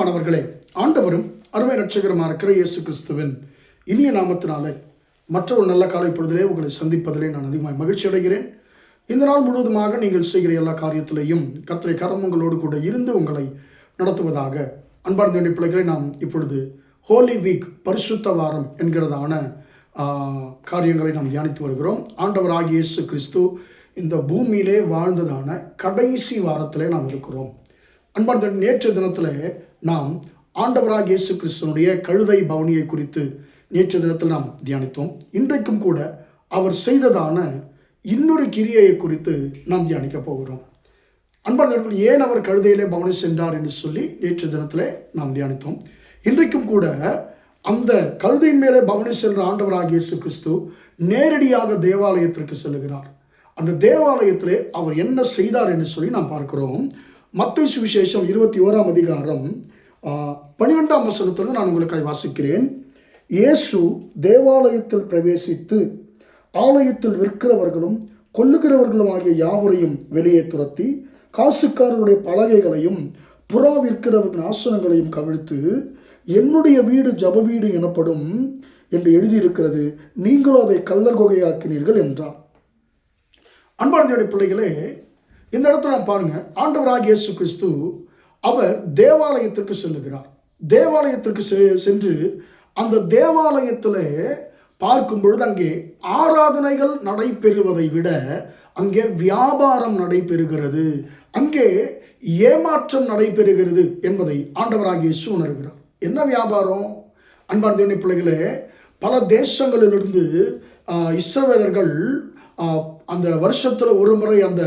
பிரியமானவர்களே, ஆண்டவரும் அருமை இரட்சகருமான இருக்கிற இயேசு கிறிஸ்துவின் இனிய நாமத்தினாலே மற்ற ஒரு நல்ல காலை பொழுதிலே உங்களை சந்திப்பதிலே நான் அதிகமாக மகிழ்ச்சி அடைகிறேன். இந்த நாள் முழுவதுமாக நீங்கள் செய்கிற எல்லா காரியத்திலையும் கர்த்தருடைய கரம் உங்களோடு கூட இருந்து உங்களை நடத்துவதாக. அன்பார்ந்த பிள்ளைகளை, நாம் இப்பொழுது ஹோலி வீக், பரிசுத்த வாரம் என்கிறதான காரியங்களை நாம் தியானித்து வருகிறோம். ஆண்டவராகிய இயேசு கிறிஸ்து இந்த பூமியிலே வாழ்ந்ததான கடைசி வாரத்திலே நாம் இருக்கிறோம். அன்பார்ந்த, நேற்று தினத்தில் நாம் ஆண்டவராகிய இயேசு கிறிஸ்துனுடைய கழுதை பவனியை குறித்து நேற்று தினத்தில் நாம் தியானித்தோம். இன்றைக்கும் கூட அவர் செய்ததான இன்னொரு கிரியையை குறித்து நாம் தியானிக்க போகிறோம். அன்பார்ந்தவர்கள், ஏன் அவர் கழுதையிலே பவனி சென்றார் என்று சொல்லி நேற்று தினத்தில் நாம் தியானித்தோம். இன்றைக்கும் கூட அந்த கழுதையின் மேலே பவனி சென்ற ஆண்டவராகிய இயேசு கிறிஸ்து நேரடியாக தேவாலயத்திற்கு செல்லுகிறார். அந்த தேவாலயத்திலே அவர் என்ன செய்தார் என்று சொல்லி நாம் பார்க்கிறோம். மத்தேயு சுவிசேஷம் 21 அதிகாரம் 12 வசனத்தில் நான் உங்களுக்காக வாசிக்கிறேன். இயேசு தேவாலயத்தில் பிரவேசித்து ஆலயத்தில் விற்கிறவர்களும் கொல்லுகிறவர்களும் ஆகிய யாவரையும் வெளியே துரத்தி காசுக்காரருடைய பலகைகளையும் புறா விற்கிறவர்களின் ஆசனங்களையும் கவிழ்த்து, என்னுடைய வீடு ஜப வீடு எனப்படும் என்று எழுதியிருக்கிறது, நீங்களும் அதை கள்ளர் குகையாக்கினீர்கள் என்றார். அன்பார்ந்த பிள்ளைகளே, இந்த இடத்துல நாம் பாருங்க, ஆண்டவராகிய இயேசு கிறிஸ்து அவர் தேவாலயத்திற்கு செல்லுகிறார். தேவாலயத்திற்கு சென்று அந்த தேவாலயத்தில் பார்க்கும் பொழுது அங்கே ஆராதனைகள் நடைபெறுவதை விட அங்கே வியாபாரம் நடைபெறுகிறது, அங்கே ஏமாற்றம் நடைபெறுகிறது என்பதை ஆண்டவராகிய இயேசு உணர்கிறார். என்ன வியாபாரம்? அன்பார்ந்த பிள்ளைகளே, பல தேசங்களிலிருந்து இஸ்ரவேலர்கள் அந்த வருஷத்தில் ஒரு முறை அந்த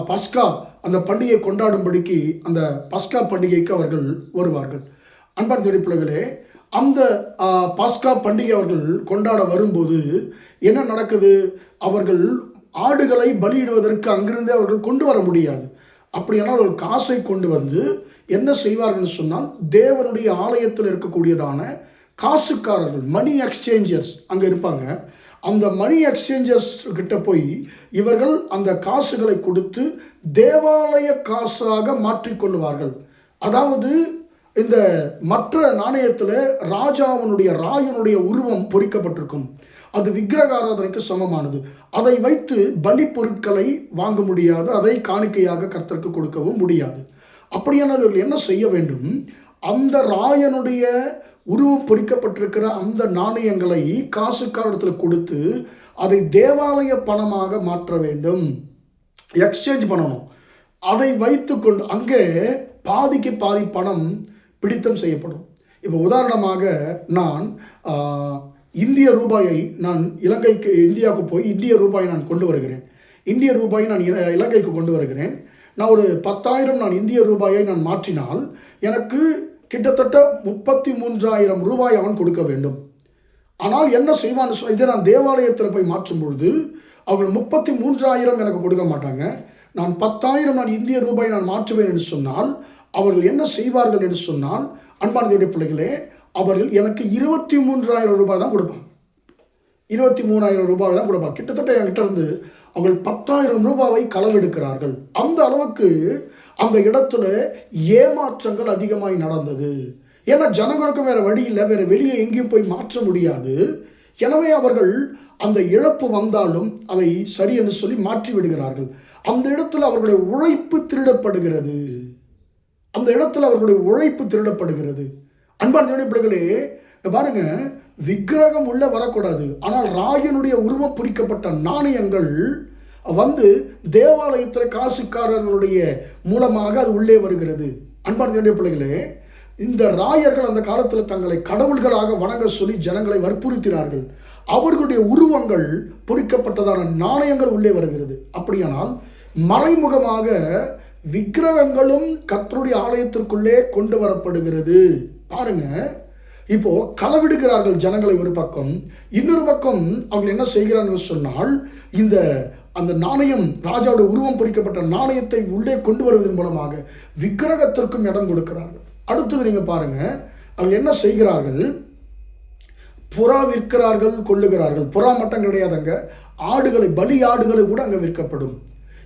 பஸ்கா அந்த பண்டிகை கொண்டாடும்படிக்கு அந்த பஸ்கா பண்டிகைக்கு அவர்கள் வருவார்கள். அன்பார்ந்த பிள்ளைகளே, அந்த பஸ்கா பண்டிகை அவர்கள் கொண்டாட வரும்போது என்ன நடக்குது? அவர்கள் ஆடுகளை பலியிடுவதற்கு அங்கிருந்தே அவர்கள் கொண்டு வர முடியாது. அப்படியானால் அவர்கள் காசை கொண்டு வந்து என்ன செய்வார்கள் சொன்னால், தேவனுடைய ஆலயத்தில் இருக்கக்கூடியதான காசுக்காரர்கள், மணி எக்ஸ்சேஞ்சர்ஸ் அங்கே இருப்பாங்க. அந்த மணி எக்ஸ்சேஞ்சர்ஸ் கிட்ட போய் இவர்கள் அந்த காசுகளை கொடுத்து தேவாலய காசாக மாற்றிக்கொள்வார்கள். அதாவது இந்த மற்ற நாணயத்தில் ராயனுடைய உருவம் பொறிக்கப்பட்டிருக்கும். அது விக்கிரக ஆராதனைக்கு சமமானது. அதை வைத்து பலி பொருட்களை வாங்க முடியாது, அதை காணிக்கையாக கர்த்தருக்கு கொடுக்கவும் முடியாது. அப்படியானவர்கள் என்ன செய்ய வேண்டும்? அந்த ராயனுடைய உருவம் பொறிக்கப்பட்டிருக்கிற அந்த நாணயங்களை காசுக்காரத்தில் கொடுத்து அதை தேவாலய பணமாக மாற்ற வேண்டும், எக்ஸ்சேஞ்ச் பண்ணணும். அதை வைத்து கொண்டு அங்கே பாதிக்கு பாதி பணம் பிடித்தம் செய்யப்படும். இப்போ உதாரணமாக நான் இந்திய ரூபாயை நான் இந்தியாவுக்கு போய் இந்திய ரூபாயை நான் கொண்டு வருகிறேன். இந்திய ரூபாயை நான் இலங்கைக்கு கொண்டு வருகிறேன். நான் ஒரு 10,000 நான் இந்திய ரூபாயை நான் மாற்றினால் எனக்கு கிட்டத்தட்ட 33,000 ரூபாய் அவன் கொடுக்க வேண்டும். ஆனால் என்ன செய்வான்னு சொல்லி, இதை நான் தேவாலயத்தில் போய் மாற்றும் பொழுது அவர்கள் 33,000 எனக்கு கொடுக்க மாட்டாங்க. நான் 10,000 நான் இந்திய ரூபாய் நான் மாற்றுவேன் என்று சொன்னால் அவர்கள் என்ன செய்வார்கள் என்று சொன்னால், அன்பானதுடைய பிள்ளைகளே, அவர்கள் எனக்கு 23,000 ரூபாய் தான் கொடுப்பாங்க. 23,000 ரூபாய் தான் கொடுப்பாங்க. கிட்டத்தட்ட என்கிட்ட இருந்து அவர்கள் 10,000 ரூபாவை களவெடுக்கிறார்கள். அந்த அளவுக்கு அந்த இடத்துல ஏமாற்றங்கள் அதிகமாய் நடந்தது. ஏன்னா ஜனங்களுக்கு வேற வழி இல்லை, வேற வெளியே எங்கேயும் போய் மாற்ற முடியாது. எனவே அவர்கள் அந்த இழப்பு வந்தாலும் அதை சரி என்று சொல்லி மாற்றி விடுகிறார்கள். அந்த இடத்துல அவர்களுடைய உழைப்பு திருடப்படுகிறது. அந்த இடத்துல அவர்களுடைய உழைப்பு திருடப்படுகிறது. அன்பான பிள்ளைகளே, பாருங்க, விக்கிரகம் உள்ள வரக்கூடாது, ஆனால் ராயனுடைய உருவம் பொறிக்கப்பட்ட நாணயங்கள் வந்து தேவாலயத்தில் காசுக்காரர்களுடைய மூலமாக அது உள்ளே வருகிறது. அன்பான பிள்ளைகளே, இந்த ராயர்கள் அந்த காலத்தில் தங்களை கடவுள்களாக வணங்க சொல்லி ஜனங்களை வற்புறுத்தினார்கள். அவர்களுடைய உருவங்கள் பொறிக்கப்பட்டதான நாணயங்கள் உள்ளே வருகிறது. அப்படியானால் மறைமுகமாக விக்கிரகங்களும் கர்த்தருடைய ஆலயத்திற்குள்ளே கொண்டு வரப்படுகிறது. பாருங்க, இப்போ களவிடுகிறார்கள் ஜனங்களை ஒரு பக்கம், இன்னொரு பக்கம் அவர்கள் என்ன செய்கிறார்கள் சொன்னால், அந்த நாணயம், ராஜாவுடைய உருவம் பொறிக்கப்பட்ட நாணயத்தை உள்ளே கொண்டு வருவதன் மூலமாக விக்கிரகத்திற்கும் இடம் கொடுக்கிறார்கள். அடுத்தது நீங்க பாருங்க, அவர்கள் என்ன செய்கிறார்கள்? புறா விற்கிறார்கள், கொள்ளுகிறார்கள். புறா மட்டும் கிடையாதுங்க, ஆடுகளை, பலி ஆடுகளை கூட அங்கே விற்கப்படும்.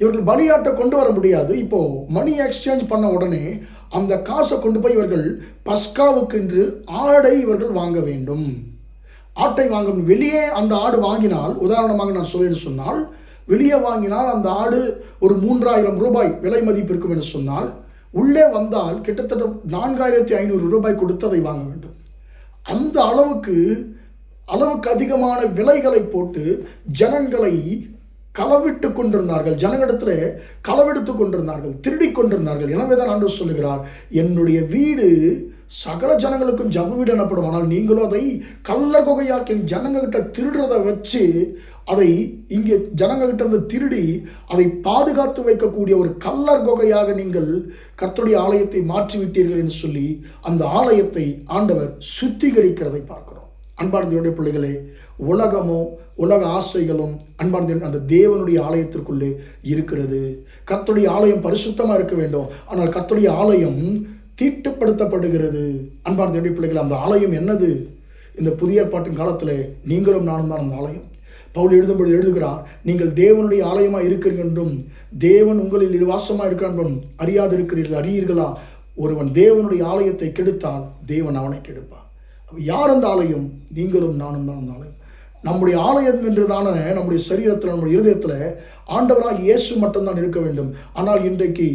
இவர்கள் பலியாட்டை கொண்டு வர முடியாது. இப்போ மணி எக்ஸ்சேஞ்ச் பண்ண உடனே அந்த காசை கொண்டு போய் இவர்கள் பஸ்காவுக்கு என்று ஆடை இவர்கள் வாங்க வேண்டும். ஆட்டை வாங்க வெளியே அந்த ஆடு வாங்கினால், உதாரணமாக நான் சொல்லேன்னு சொன்னால், வெளியே வாங்கினால் அந்த ஆடு ஒரு 3000 ரூபாய் விலை மதிப்பு இருக்கும் என்று சொன்னால், உள்ளே வந்தால் கிட்டத்தட்ட 4500 ரூபாய் கொடுத்து அதை வாங்க வேண்டும். அந்த அளவுக்கு அதிகமான விலைகளை போட்டு ஜனங்களை களவிட்டு கொண்டிருந்தார்கள், ஜனங்களிடத்தில் களவெடுத்து கொண்டிருந்தார்கள், திருடி கொண்டிருந்தார்கள். எனவே தான் ஆண்டவர் சொல்லுகிறார், என்னுடைய வீடு சகல ஜனங்களுக்கும் ஜப வீடு எனப்படும், ஆனால் நீங்களும் அதை கள்ளர் குகையாக்கி ஜனங்ககிட்ட திருடுறதை வச்சு அதை இங்கே ஜனங்ககிட்ட இருந்து திருடி அதை பாதுகாத்து வைக்கக்கூடிய ஒரு கள்ளர் குகையாக நீங்கள் கர்த்தருடைய ஆலயத்தை மாற்றிவிட்டீர்கள் என்று சொல்லி அந்த ஆலயத்தை ஆண்டவர் சுத்திகரிக்கிறதை பார்க்கிறோம். அன்பார்ந்த தேவனுடைய பிள்ளைகளே, உலகமோ உலக ஆசைகளும் அன்பார்ந்த அந்த தேவனுடைய ஆலயத்திற்குள்ளே இருக்கிறது. கர்த்தருடைய ஆலயம் பரிசுத்தமாக இருக்க வேண்டும், ஆனால் கர்த்தருடைய ஆலயம் தீட்டுப்படுத்தப்படுகிறது. அன்பார்ந்த தேவனுடைய பிள்ளைகளே, அந்த ஆலயம் என்னது? இந்த புதிய ஏற்பாட்டின் காலத்தில் நீங்களும் நானும் தான் அந்த ஆலயம். பவுல் எழுதும்பொழுது எழுதுகிறார், நீங்கள் தேவனுடைய ஆலயமாக இருக்கிறீர்கள் என்றும் தேவன் உங்களில் வாசமாக இருக்கிறார் என்றும் அறியாதிருக்கிறீர்கள், அறியீர்களா? ஒருவன் தேவனுடைய ஆலயத்தை கெடுத்தால் தேவன் அவனை கெடுப்பான். யார் அந்த ஆலயம்? நீங்களும் நானும் தான் அந்த ஆலயம். நம்முடைய ஆலயம் என்றுதான நம்முடைய சரீரத்தில், நம்முடைய இருதயத்தில் ஆண்டவராக இயேசு மட்டும்தான் இருக்க வேண்டும். ஆனால் இன்றைக்கு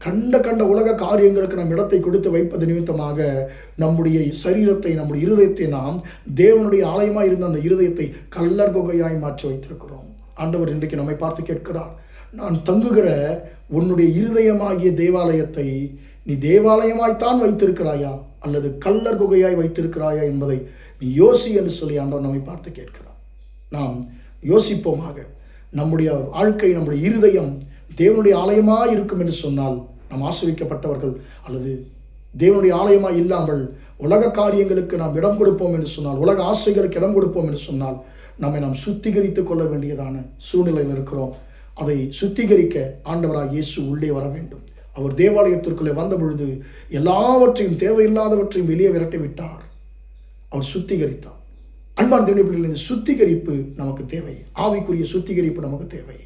கண்ட உலக காரியங்களுக்கு நம் இடத்தை கொடுத்து வைப்பது நிமித்தமாக நம்முடைய சரீரத்தை, நம்முடைய இருதயத்தை நாம் தேவனுடைய ஆலயமாக இருந்த அந்த இருதயத்தை கள்ளர் குகையாய் மாற்றி வைத்திருக்கிறோம். ஆண்டவர் இன்றைக்கு நம்மை பார்த்து கேட்கிறார், நான் தங்குகிற உன்னுடைய இருதயமாகிய தேவாலயத்தை நீ தேவாலயமாய்த்தான் வைத்திருக்கிறாயா அல்லது கள்ளர் குகையாய் வைத்திருக்கிறாயா என்பதை நீ யோசி என்று சொல்லி ஆண்டவர் நம்மை பார்த்து கேட்கிறார். நாம் யோசிப்போமாக. நம்முடைய வாழ்க்கை, நம்முடைய இருதயம் தேவனுடைய ஆலயமாக இருக்கும் என்று சொன்னால் நாம் ஆசீர்வதிக்கப்பட்டவர்கள். அல்லது தேவனுடைய ஆலயமாக இல்லாமல் உலக காரியங்களுக்கு நாம் இடம் கொடுப்போம் என்று சொன்னால், உலக ஆசைகளுக்கு இடம் கொடுப்போம் என்று சொன்னால் நம்மை நாம் சுத்திகரித்துக் கொள்ள வேண்டியதான சூழ்நிலையில் இருக்கிறோம். அதை சுத்திகரிக்க ஆண்டவராக இயேசு உள்ளே வர வேண்டும். அவர் தேவாலயத்திற்குள்ளே வந்த பொழுது எல்லாவற்றையும், தேவையில்லாதவற்றையும் வெளியே விரட்டி விட்டார். அவர் சுத்திகரித்தார். அன்பார்ந்த தேவனுடைய பிள்ளைகளே, இந்த சுத்திகரிப்பு நமக்கு தேவை. ஆவிக்குரிய சுத்திகரிப்பு நமக்கு தேவை.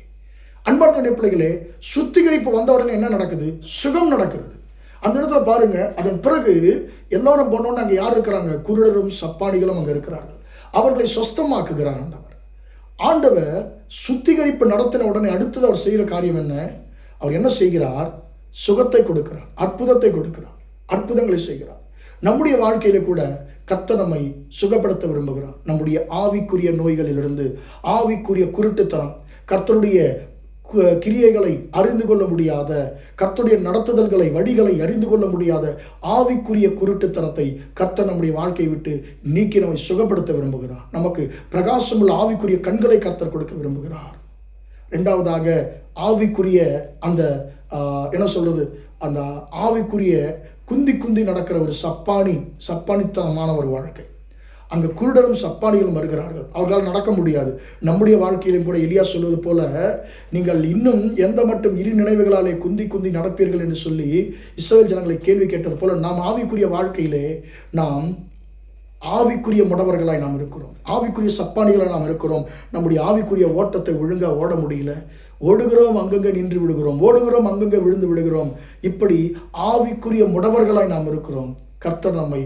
அன்பார்ந்த தேவனுடைய பிள்ளைகளே, சுத்திகரிப்பு வந்த உடனே என்ன நடக்குது? சுகம் நடக்கிறது. அந்த இடத்துல பாருங்க, அதன் பிறகு எல்லாரும் போனோன்னு அங்கே யார் இருக்கிறாங்க? குருடரும் சப்பானிகளும் அங்கே இருக்கிறார்கள். அவர்களை சொஸ்தமாக்குகிறார் ஆண்டவர். ஆண்டவர் சுத்திகரிப்பு நடத்தின உடனே அடுத்தது அவர் செய்கிற காரியம் என்ன? அவர் என்ன செய்கிறார்? சுகத்தை கொடுக்கிறார், அற்புதத்தை கொடுக்கிறார், அற்புதங்களை செய்கிறார். நம்முடைய வாழ்க்கையில கூட கர்த்தர் நம்மை சுகப்படுத்த விரும்புகிறார். நம்முடைய ஆவிக்குரிய நோய்களிலிருந்து, ஆவிக்குரிய குருட்டுத்தனம், கர்த்தருடைய கிரியைகளை அறிந்து கொள்ள முடியாத, கர்த்தருடைய நடத்துதல்களை, வழிகளை அறிந்து கொள்ள முடியாத ஆவிக்குரிய குருட்டுத்தனத்தை கர்த்தர் நம்முடைய வாழ்க்கையை விட்டு நீக்கி நம்மை சுகப்படுத்த விரும்புகிறார். நமக்கு பிரகாசமுள்ள ஆவிக்குரிய கண்களை கர்த்தர் கொடுக்க விரும்புகிறார். இரண்டாவதாக, ஆவிக்குரிய அந்த என்ன சொல்றது, அந்த ஆவிக்குரிய குந்தி நடக்கிற ஒரு சப்பானித்தனமான ஒரு வாழ்க்கை. அங்கே குருடரும் சப்பானிகளும் வருகிறார்கள். அவர்களால் நடக்க முடியாது. நம்முடைய வாழ்க்கையிலும் கூட எலியா சொல்வது போல, நீங்கள் இன்னும் எந்த மட்டும் இரு நினைவுகளாலே குந்தி நடப்பீர்கள் என்று சொல்லி இஸ்ரவேல் ஜனங்களை கேள்வி கேட்டது போல, நாம் ஆவிக்குரிய வாழ்க்கையிலே நாம் ஆவிக்குரிய முடவர்களாய் நாம் இருக்கிறோம். ஆவிக்குரிய சப்பானிகளாய் நாம் இருக்கிறோம். நம்முடைய ஆவிக்குரிய ஓட்டத்தை ஒழுங்காக ஓட முடியல. ஓடுகிறோம், அங்கங்கே நின்று விடுகிறோம், ஓடுகிறோம், அங்கங்கே விழுந்து விடுகிறோம். இப்படி ஆவிக்குரிய முடவர்களாய் நாம் இருக்கிறோம். கர்த்தர் நம்மை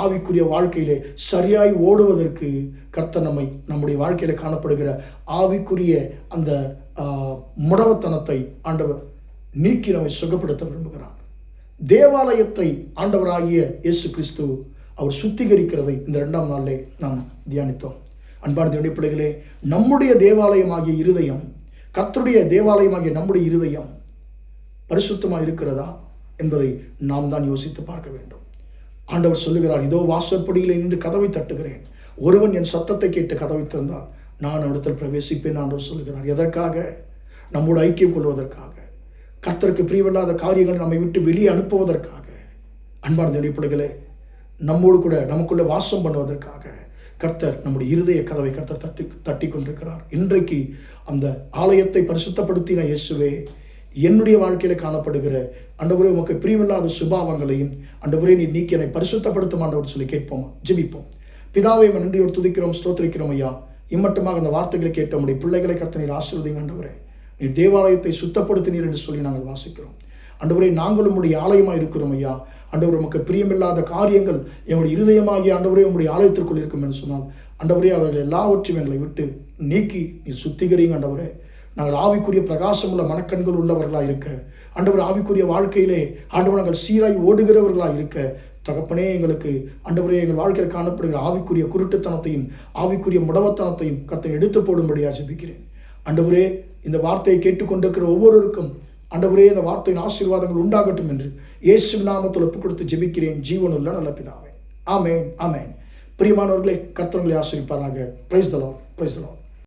ஆவிக்குரிய வாழ்க்கையிலே சரியாய் ஓடுவதற்கு கர்த்தர் நம்முடைய வாழ்க்கையில காணப்படுகிற ஆவிக்குரிய அந்த முடவத்தனத்தை ஆண்டவர் நீக்கி நம்மை சுகப்படுத்த விரும்புகிறார். தேவாலயத்தை ஆண்டவராகிய இயேசு கிறிஸ்து அவர் சுத்திகரிக்கிறதை இந்த 2ஆம் நாளிலே நாம் தியானித்தோம். அன்பான தேவனுடைய பிள்ளைகளே, நம்முடைய தேவாலயமாகிய இருதயம், கர்த்தருடைய தேவாலயமாகிய நம்முடைய இருதயம் பரிசுத்தமாக இருக்கிறதா என்பதை நாம் தான் யோசித்து பார்க்க வேண்டும். ஆண்டவர் சொல்லுகிறார், இதோ வாசற்படியில் நின்று கதவை தட்டுகிறேன், ஒருவன் என் சத்தத்தை கேட்டு கதவை திறந்தால் நான் அவரிடத்தில் பிரவேசிப்பேன். ஆண்டவர் சொல்லுகிறார். எதற்காக? நம்மோடு ஐக்கியம் கொள்வதற்காக, கர்த்தருக்கு பிரியமில்லாத காரியங்களை நம்மை விட்டு வெளியே அனுப்புவதற்காக. அன்பான தேவனுடைய பிள்ளைகளே, நம்மோடு கூட நமக்குள்ள வாசம் பண்ணுவதற்காக கர்த்தர் நம்முடைய இருதய கதவை கர்த்தர் தட்டி கொண்டிருக்கிறார். இன்றைக்கு அந்த ஆலயத்தை பரிசுத்தப்படுத்தின இயேசுவே, என்னுடைய வாழ்க்கையில காணப்படுகிற ஆண்டவரே உமக்கு பிரியமில்லாத சுபாவங்களையும் ஆண்டவரே நீ நீக்கி என்னை பரிசுத்தப்படுத்தும் ஆண்டவர் சொல்லி கேட்போம், ஜெபிப்போம். பிதாவை நன்றியோடு துதிக்கிறோம், ஸ்தோத்திரிக்கிறோம் ஐயா. இம்மட்டுமாக அந்த வார்த்தைகளை கேட்ட உடைய பிள்ளைகளை கர்த்தர் நீர் ஆசீர்வதிங்க ஆண்டவரே. நீ தேவாலயத்தை சுத்தப்படுத்தினீர் என்று சொல்லி நாங்கள் வாசிக்கிறோம். ஆண்டவரே, நாங்கள் உம்முடைய ஆலயமாக இருக்கிறோம் ஐயா. ஆண்டவர், உமக்கு பிரியமில்லாத காரியங்கள் எங்களுடைய இருதயமாகிய ஆண்டவரே உம்முடைய ஆலயத்திற்குள் இருக்கும் என்று சொன்னால் ஆண்டவரே, அவர்கள் எல்லாவற்றையும் எங்களை விட்டு நீக்கி நீ சுத்திகரிங்க ஆண்டவரே. நாங்கள் ஆவிக்குரிய பிரகாசமுள்ள மனக்கண்கள் உள்ளவர்களாக இருக்க ஆண்டவர், ஆவிக்குரிய வாழ்க்கையிலே ஆண்டவர் நாங்கள் சீராய் ஓடுகிறவர்களாக இருக்க தகப்பனே, எங்களுக்கு ஆண்டவரே எங்கள் வாழ்க்கையில் காணப்படுகிற ஆவிக்குரிய குருட்டுத்தனத்தையும் ஆவிக்குரிய முடவத்தனத்தையும் கர்த்தர் எடுத்து போடும்படியாக ஜெபிக்கிறேன். ஆண்டவரே, இந்த வார்த்தையை கேட்டுக்கொண்டிருக்கிற ஒவ்வொருவருக்கும் ஆண்டவரே இந்த வார்த்தையின் ஆசீர்வாதங்கள் உண்டாகட்டும் என்று இயேசுவின் நாமத்தில் ஒப்புக் கொடுத்து ஜெபிக்கிறேன் ஜீவனுள்ள நல்ல பிதாவே. ஆமென், ஆமென். பிரியமானவர்களே, கர்த்தர் உங்களை ஆசீர்வதிப்பாராக. Praise the Lord, praise the Lord.